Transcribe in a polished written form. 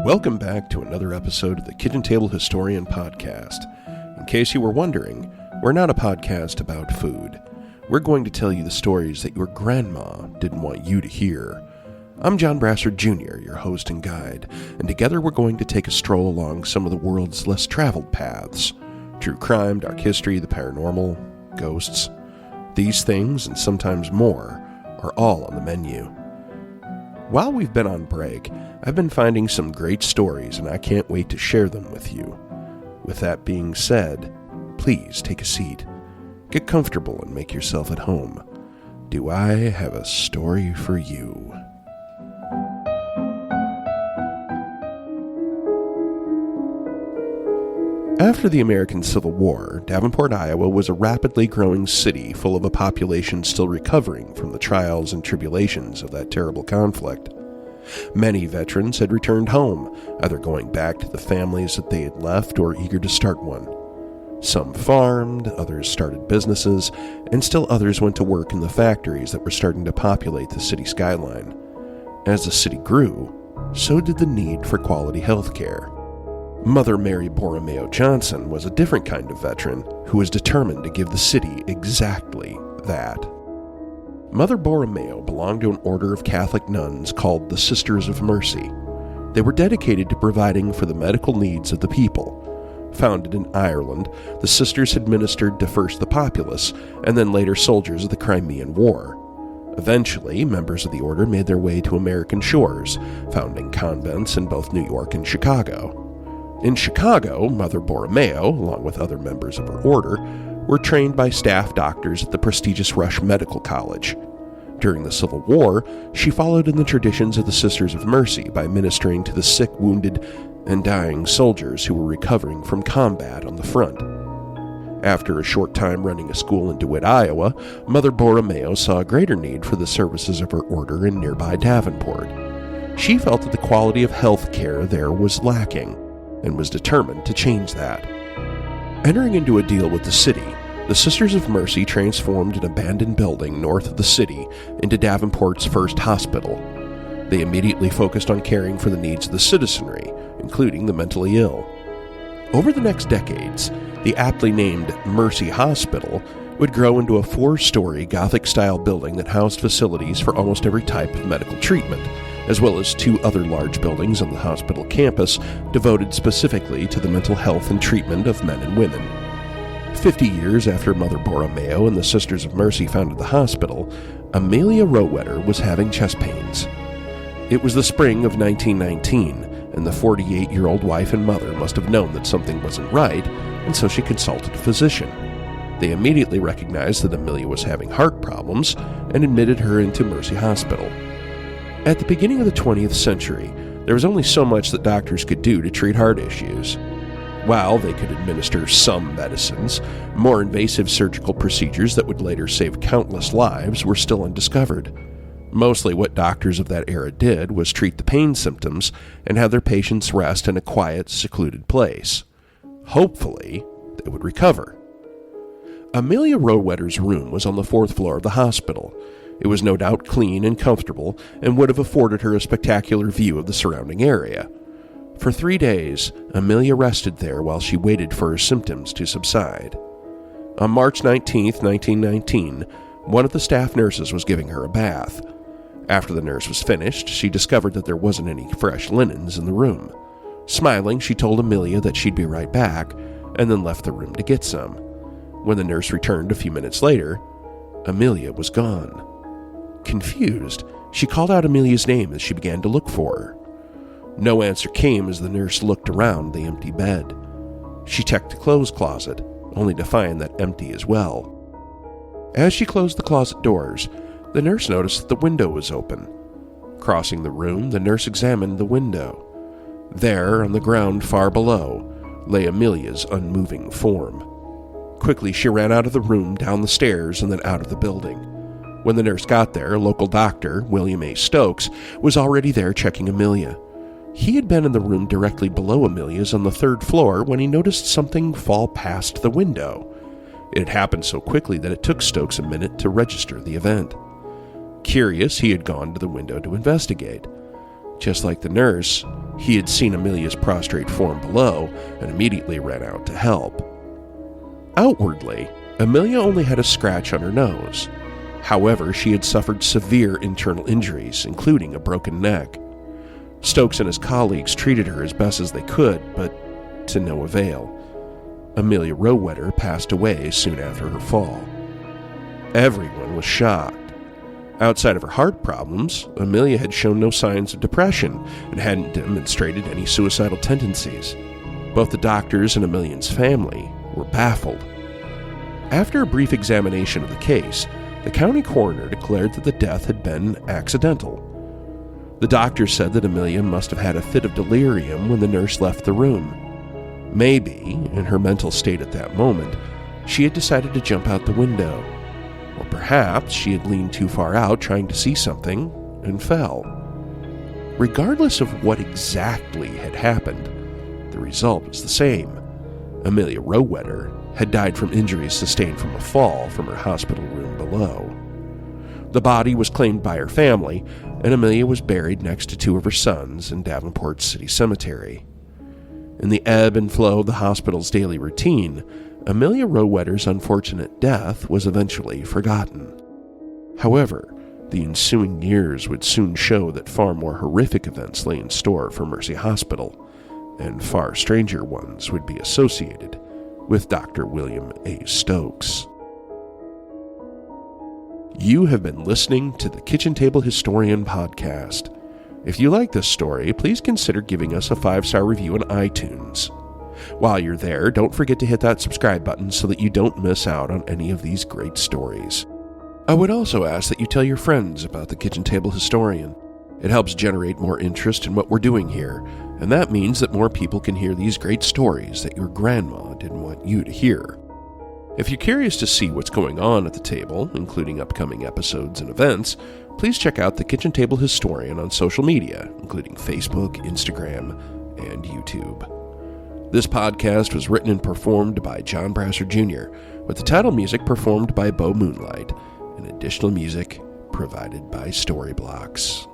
Welcome back to another episode of the Kitchen Table Historian Podcast. In case you were wondering, we're not a podcast about food. We're going to tell you the stories that your grandma didn't want you to hear. I'm John Brassard Jr., your host and guide, and together we're going to take a stroll along some of the world's less traveled paths. True crime, dark history, the paranormal, ghosts. These things, and sometimes more, are all on the menu. While we've been on break, I've been finding some great stories, and I can't wait to share them with you. With that being said, please take a seat, get comfortable, and make yourself at home. Do I have a story for you? After the American Civil War, Davenport, Iowa was a rapidly growing city full of a population still recovering from the trials and tribulations of that terrible conflict. Many veterans had returned home, either going back to the families that they had left or eager to start one. Some farmed, others started businesses, and still others went to work in the factories that were starting to populate the city skyline. As the city grew, so did the need for quality health care. Mother Mary Borromeo Johnson was a different kind of veteran who was determined to give the city exactly that. Mother Borromeo belonged to an order of Catholic nuns called the Sisters of Mercy. They were dedicated to providing for the medical needs of the people. Founded in Ireland, the sisters had ministered to first the populace and then later soldiers of the Crimean War. Eventually, members of the order made their way to American shores, founding convents in both New York and Chicago. In Chicago, Mother Borromeo, along with other members of her order, were trained by staff doctors at the prestigious Rush Medical College. During the Civil War, she followed in the traditions of the Sisters of Mercy by ministering to the sick, wounded, and dying soldiers who were recovering from combat on the front. After a short time running a school in DeWitt, Iowa, Mother Borromeo saw a greater need for the services of her order in nearby Davenport. She felt that the quality of health care there was lacking, and was determined to change that. Entering into a deal with the city, the Sisters of Mercy transformed an abandoned building north of the city into Davenport's first hospital. They immediately focused on caring for the needs of the citizenry, including the mentally ill. Over the next decades, the aptly named Mercy Hospital would grow into a 4-story Gothic-style building that housed facilities for almost every type of medical treatment, as well as 2 other large buildings on the hospital campus devoted specifically to the mental health and treatment of men and women. 50 years after Mother Borromeo and the Sisters of Mercy founded the hospital, Amelia Rohwedder was having chest pains. It was the spring of 1919, and the 48-year-old wife and mother must have known that something wasn't right, and so she consulted a physician. They immediately recognized that Amelia was having heart problems and admitted her into Mercy Hospital. At the beginning of the 20th century, there was only so much that doctors could do to treat heart issues. While they could administer some medicines, more invasive surgical procedures that would later save countless lives were still undiscovered. Mostly what doctors of that era did was treat the pain symptoms and have their patients rest in a quiet, secluded place. Hopefully, they would recover. Amelia Rohwedder's room was on the 4th floor of the hospital. It was no doubt clean and comfortable and would have afforded her a spectacular view of the surrounding area. For 3 days, Amelia rested there while she waited for her symptoms to subside. On March 19, 1919, one of the staff nurses was giving her a bath. After the nurse was finished, she discovered that there wasn't any fresh linens in the room. Smiling, she told Amelia that she'd be right back, and then left the room to get some. When the nurse returned a few minutes later, Amelia was gone. Confused, she called out Amelia's name as she began to look for her. No answer came as the nurse looked around the empty bed. She checked the clothes closet, only to find that empty as well. As she closed the closet doors, the nurse noticed that the window was open. Crossing the room, the nurse examined the window. There, on the ground far below, lay Amelia's unmoving form. Quickly, she ran out of the room, down the stairs, and then out of the building. When the nurse got there, a local doctor, William A. Stokes, was already there checking Amelia. He had been in the room directly below Amelia's on the 3rd floor when he noticed something fall past the window. It had happened so quickly that it took Stokes a minute to register the event. Curious, he had gone to the window to investigate. Just like the nurse, he had seen Amelia's prostrate form below and immediately ran out to help. Outwardly, Amelia only had a scratch on her nose. However, she had suffered severe internal injuries, including a broken neck. Stokes and his colleagues treated her as best as they could, but to no avail. Amelia Rohwedder passed away soon after her fall. Everyone was shocked. Outside of her heart problems, Amelia had shown no signs of depression and hadn't demonstrated any suicidal tendencies. Both the doctors and Amelia's family were baffled. After a brief examination of the case, the county coroner declared that the death had been accidental. The doctor said that Amelia must have had a fit of delirium when the nurse left the room. Maybe, in her mental state at that moment, she had decided to jump out the window. Or perhaps she had leaned too far out trying to see something and fell. Regardless of what exactly had happened, the result was the same. Amelia Rohwedder had died from injuries sustained from a fall from her hospital room below. The body was claimed by her family, and Amelia was buried next to two of her sons in Davenport City Cemetery. In the ebb and flow of the hospital's daily routine, Amelia Rohwedder's unfortunate death was eventually forgotten. However, the ensuing years would soon show that far more horrific events lay in store for Mercy Hospital, and far stranger ones would be associated with Dr. William A. Stokes. You have been listening to the Kitchen Table Historian podcast. If you like this story, please consider giving us a 5-star review on iTunes. While you're there, don't forget to hit that subscribe button so that you don't miss out on any of these great stories. I would also ask that you tell your friends about the Kitchen Table Historian. It helps generate more interest in what we're doing here, and that means that more people can hear these great stories that your grandma didn't want you to hear. If you're curious to see what's going on at the table, including upcoming episodes and events, please check out the Kitchen Table Historian on social media, including Facebook, Instagram, and YouTube. This podcast was written and performed by John Brasser Jr., with the title music performed by Bo Moonlight, and additional music provided by Storyblocks.